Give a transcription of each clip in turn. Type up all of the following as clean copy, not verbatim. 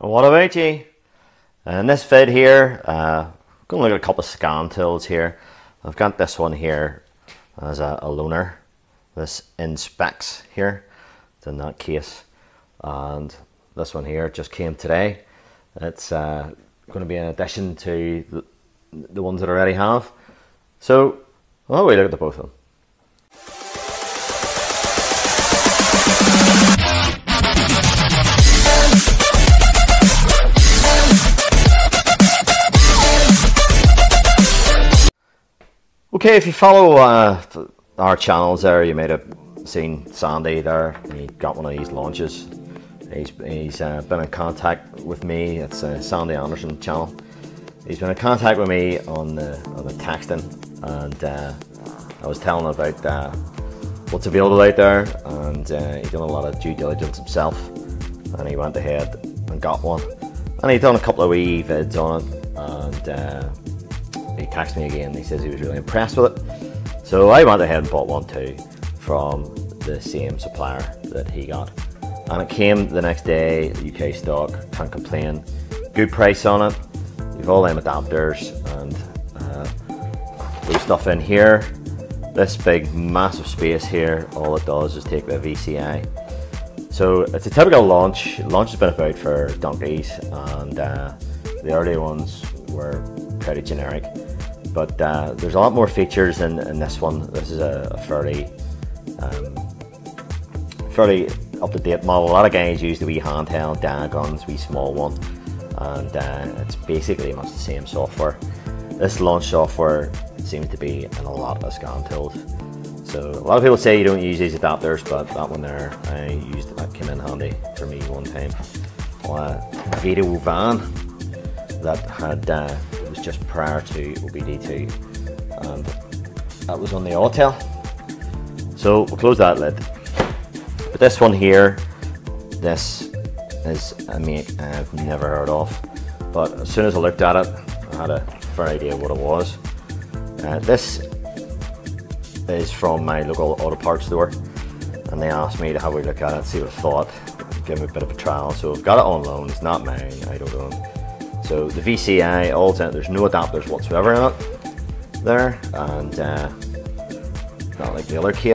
And what about you? In this vid here, I'm going to look at a couple of scan tools here. I've got this one here as a loaner, this in specs here, it's in that case, and this one here just came today. It's going to be an addition to the ones that I already have. So I'll look at the both of them. Okay, if you follow our channels there, you might have seen Sandy there. He got one of these launches. He's been in contact with me. It's Sandy Anderson channel. He's been in contact with me on the texting, and I was telling him about what's available out there, and he's done a lot of due diligence himself, and he went ahead and got one, and he's done a couple of wee vids on it, and he texted me again and he says he was really impressed with it. So I went ahead and bought one too from the same supplier that he got. And it came the next day, UK stock, can't complain. Good price on it. You've all them adapters and blue stuff in here. This big massive space here, all it does is take the VCI. So it's a typical launch. Launch has been about for donkeys, and the early ones were pretty generic, but there's a lot more features in this one. This is a fairly up-to-date model. A lot of guys use the wee handheld guns, wee small one, and it's basically much the same software. This launch software seems to be in a lot of scan tools. So a lot of people say you don't use these adapters, but that one there, I used it. That came in handy for me one time on a video van that had it was just prior to OBD2, and that was on the Autel. So we'll close that lid. But this one here, this is a make I've never heard of, but as soon as I looked at it, I had a fair idea what it was. This is from my local auto parts store, and they asked me to have a look at it, see what I thought, give me a bit of a trial. So I've got it on loan. It's not mine, I don't own. So the VCI, there's no adapters whatsoever in it there, and not like the other case.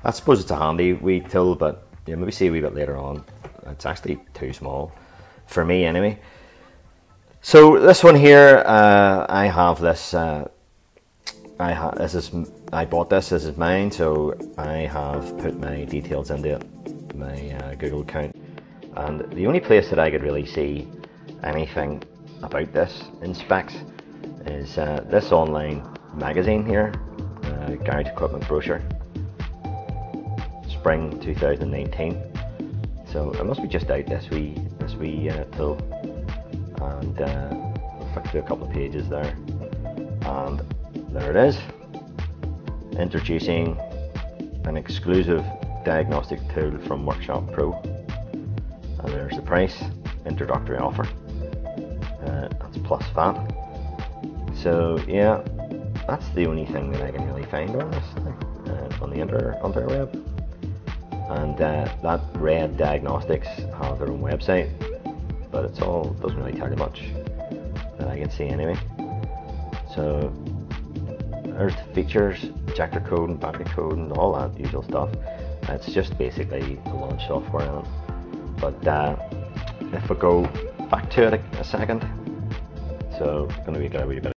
I suppose it's a handy wee tool, but yeah, maybe see a wee bit later on. It's actually too small for me anyway. So this one here, I have this. I bought this. This is mine, so I have put my details into it, my Google account, and the only place that I could really see anything about this in specs is this online magazine here, Garage Equipment Brochure, Spring 2019. So it must be just out this wee tool, and I'll flick through a couple of pages there, and there it is, introducing an exclusive diagnostic tool from Workshop Pro, and there's the price, introductory offer, that's plus VAT. So yeah, that's the only thing that I can really find on this thing, on the interweb. And that Red Diagnostics have their own website, but it's all, doesn't really tell you much that I can see anyway. So there's the features, injector code and battery code and all that usual stuff. It's just basically the launch software on it. But if we go back to it a second, so it's going to be a wee bit.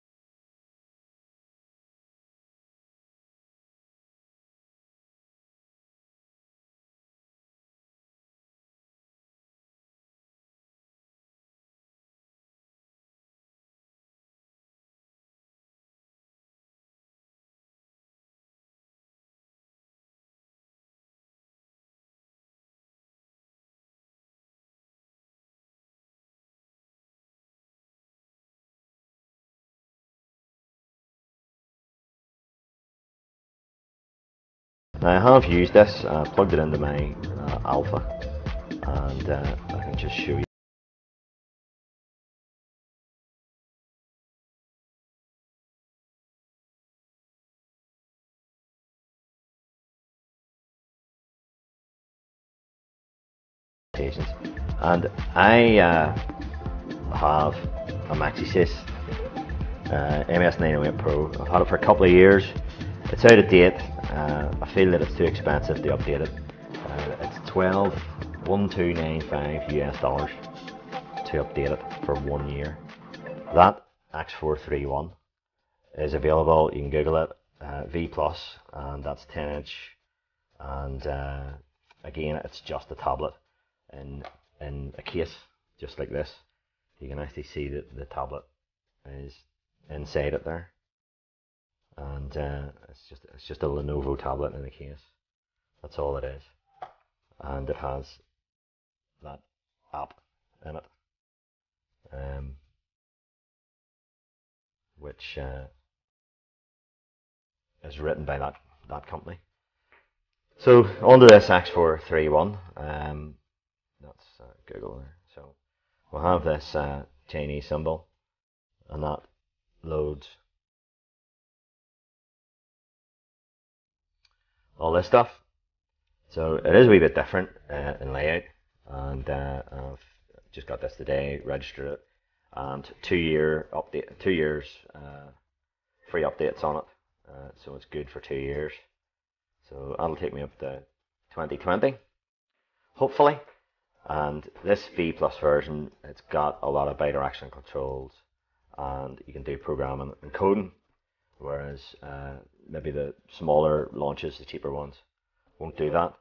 I have used this, plugged it into my Alpha, and I can just show you. And I have a MaxiSys MS908 Pro. I've had it for a couple of years. It's out of date. I feel that it's too expensive to update it. It's $12,295 US dollars to update it for 1 year. That X431 is available. You can Google it, V Plus, and that's 10-inch. And again, it's just a tablet in a case, just like this. You can actually see that the tablet is inside it there, and it's just a Lenovo tablet in a case. That's all it is, and it has that app in it, which is written by that company. So onto this X431. That's Google there. So we'll have this Chinese symbol, and that loads all this stuff. So it is a wee bit different in layout, and I've just got this today, registered it, and 2 year update, 2 years free updates on it. So it's good for 2 years. So that'll take me up to 2020, hopefully. And this V Plus version, it's got a lot of bidirectional controls, and you can do programming and coding, whereas maybe the smaller launches, the cheaper ones, won't do that.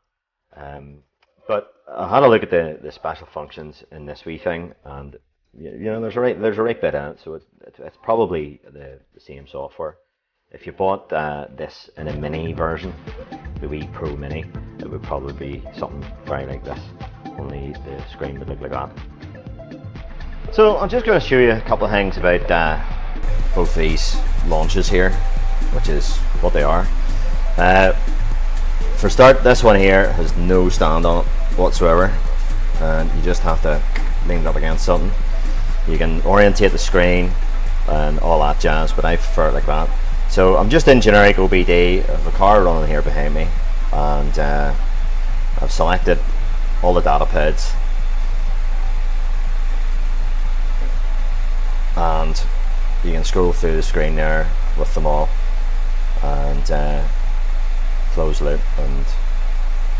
But I had a look at the special functions in this wee thing, and you know there's a right bit in it, so it's probably the same software. If you bought this in a mini version, the Wii Pro Mini, it would probably be something very like this, only the screen would look like that. So I'm just going to show you a couple of things about both these launches here, which is what they are. For start, this one here has no stand on it whatsoever, and you just have to lean it up against something. You can orientate the screen and all that jazz, but I prefer it like that. So I'm just in generic OBD. I have a car running here behind me, and I've selected all the data pads, and you can scroll through the screen there with them all, and close loop and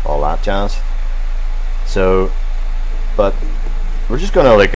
all that jazz. So, but we're just gonna like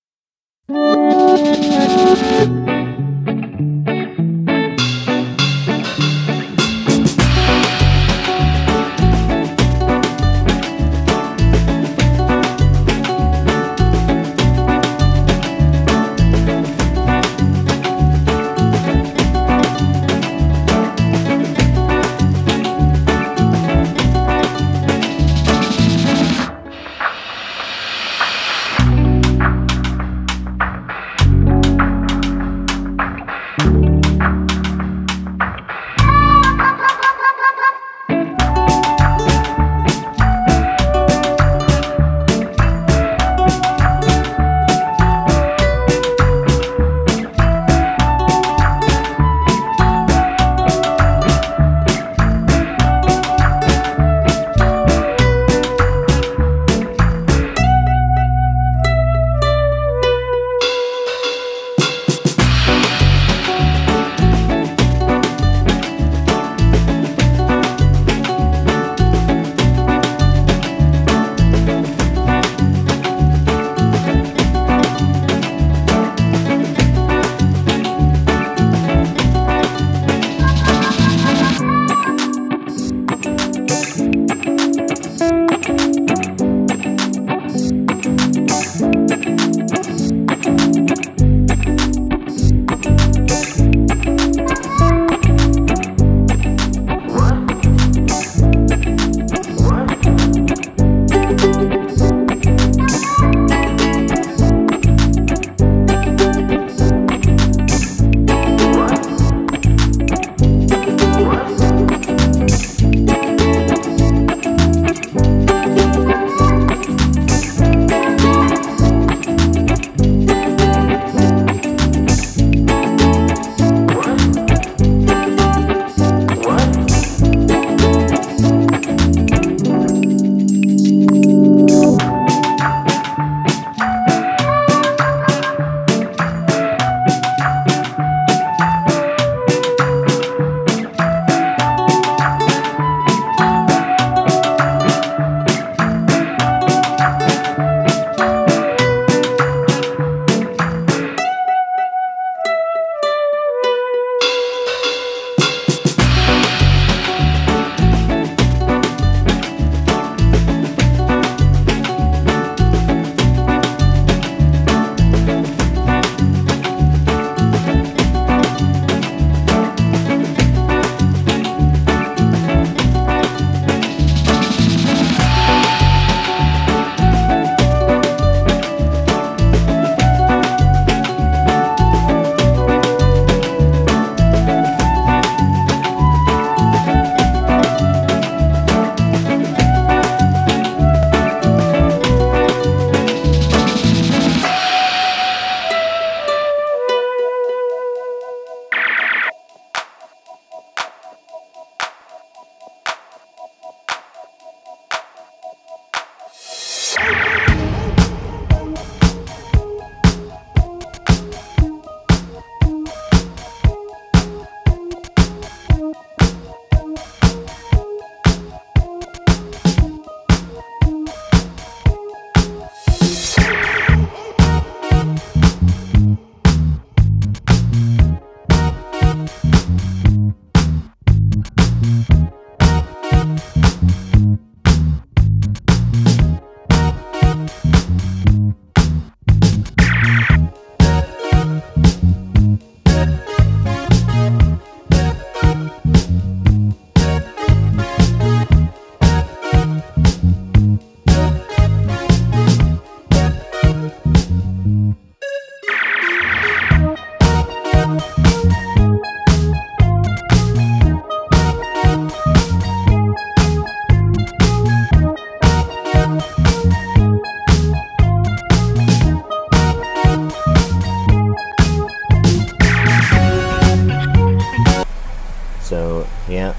So yeah,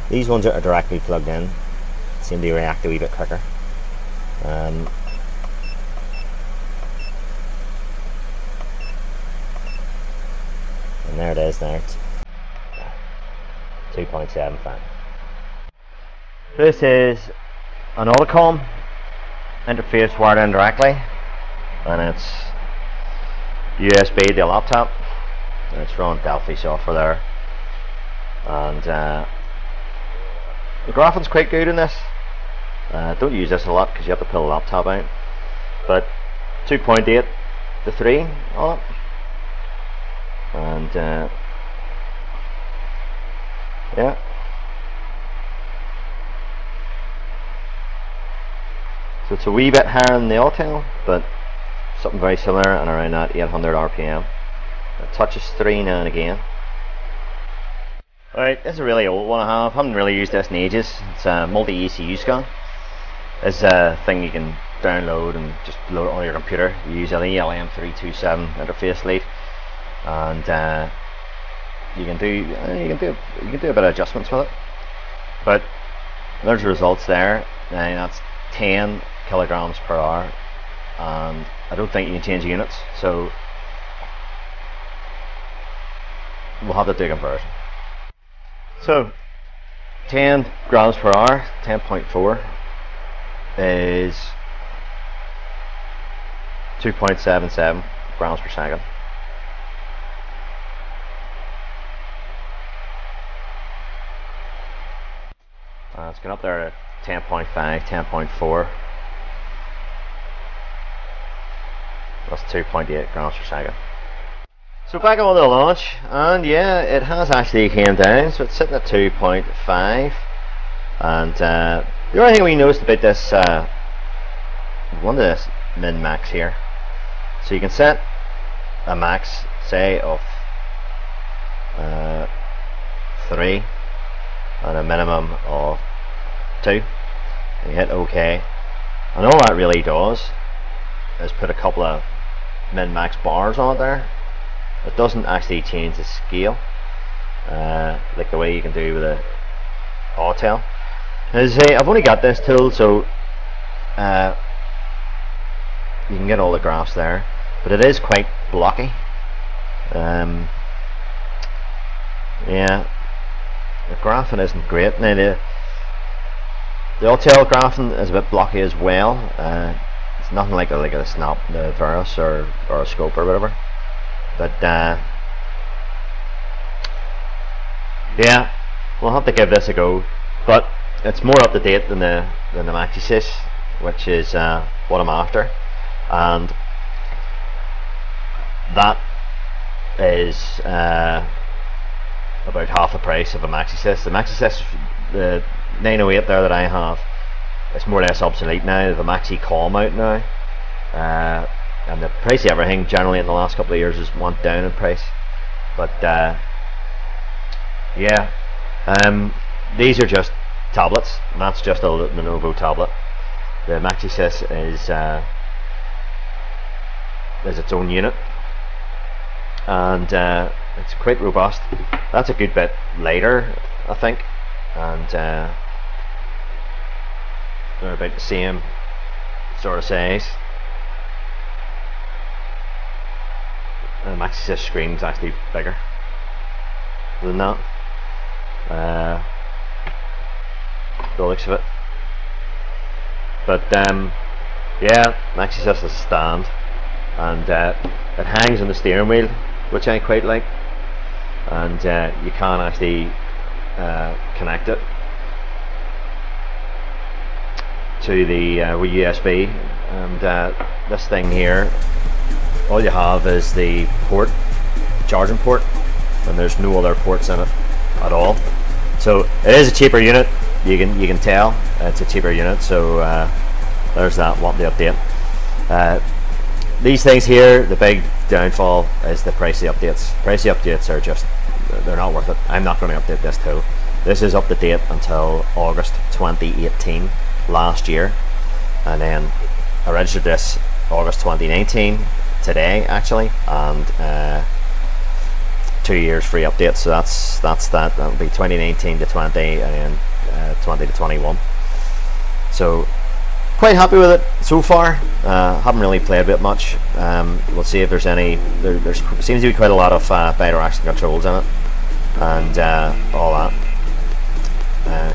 these ones are directly plugged in, seem to react a wee bit quicker. And there it is there, it's 2.75. This is an Autel interface wired in directly, and it's USB to the laptop, and it's running Delphi software there, and the graphics quite good in this. Don't use this a lot because you have to pull the laptop out, but 2.8 to 3 on it, and yeah. So it's a wee bit higher than the Autel, but something very similar and around that 800 RPM. It touches 3 now and again. Alright, this is a really old one I haven't really used this in ages. It's a multi-ECU scan. It's a thing you can download and just load it on your computer. You use an ELM327 interface lead, and you can do a bit of adjustments with it. But there's the results there. Now that's 10 kilograms per hour, and I don't think you can change units, so we'll have to do a conversion. So 10 grams per hour, 10.4 is 2.77 grams per second. It's gone up there at 10.5, 10.4. That's 2.8 grams per second. So back on the launch, and yeah, it has actually came down, so it's sitting at 2.5. And the only thing we noticed about this, one of this min max here, so you can set a max, say, of 3 and a minimum of 2. And you hit OK, and all that really does is put a couple of min max bars on there. It doesn't actually change the scale like the way you can do with a Autel. As I say, I've only got this tool, so you can get all the graphs there, but it is quite blocky. Yeah, the graphing isn't great. Now the Autel graphing is a bit blocky as well. It's nothing like a Snap, the Verus or a Scope or whatever. But yeah, we'll have to give this a go. But it's more up to date than the MaxiSys, which is what I'm after, and that is about half the price of a MaxiSys. The MaxiSys, the 908 there that I have, it's more or less obsolete now. The Maxi Calm out now, and the price of everything generally in the last couple of years has went down in price. But yeah, these are just tablets, and that's just a Lenovo tablet. The MaxiSys is its own unit, and it's quite robust. That's a good bit lighter, I think, and they're about the same sort of size. And the MaxiSys screen is actually bigger than that. The looks of it, but yeah, MaxiSys is a stand, and it hangs on the steering wheel, which I quite like, and you can actually connect it to the USB, and this thing here, all you have is the port, charging port, and there's no other ports in it at all. So it is a cheaper unit. You can tell it's a cheaper unit. So there's that. Want the update? These things here, the big downfall is the pricey updates. Pricey updates are just, they're not worth it. I'm not going to update this tool. This is up to date until August 2018, last year, and then I registered this August 2019. Today actually, and 2 years free update, so that's that. That'll be 2019 to 20, and then 20 to 21. So quite happy with it so far. Haven't really played with it much. We'll see if there's any. There seems to be quite a lot of bidirectional controls in it, and all that.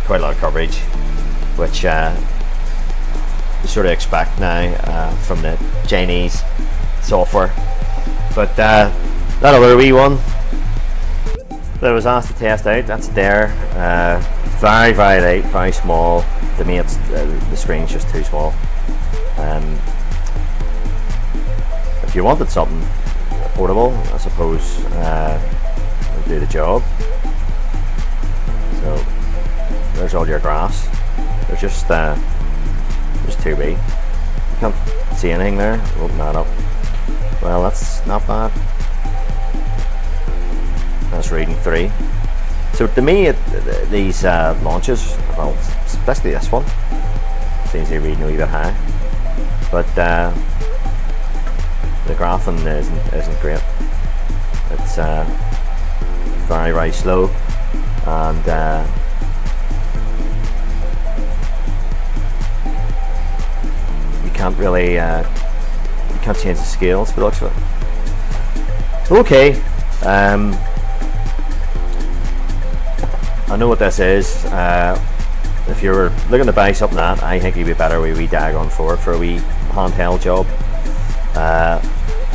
Quite a lot of coverage. which you sort of expect now from the Chinese software. But that other wee one that I was asked to test out, that's there. Very, very light, very small. To me, it's the screen's just too small. If you wanted something portable, I suppose would do the job. So there's all your graphs. They're just too big. You can't see anything there. Open that up. Well, that's not bad. That's reading 3. So to me, these launches, well, especially this one, seems to be reading a wee bit high. But the graphing isn't great. It's very, very slow, and you can't really you can't change the scales by the looks of it. Okay, I know what this is. If you're looking to buy something that, I think you'd be better with a wee Dagon for a wee handheld job.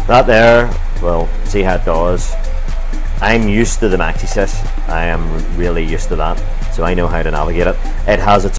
That there, well, see how it does. I'm used to the MaxiSys. I am really used to that, so I know how to navigate it. It has its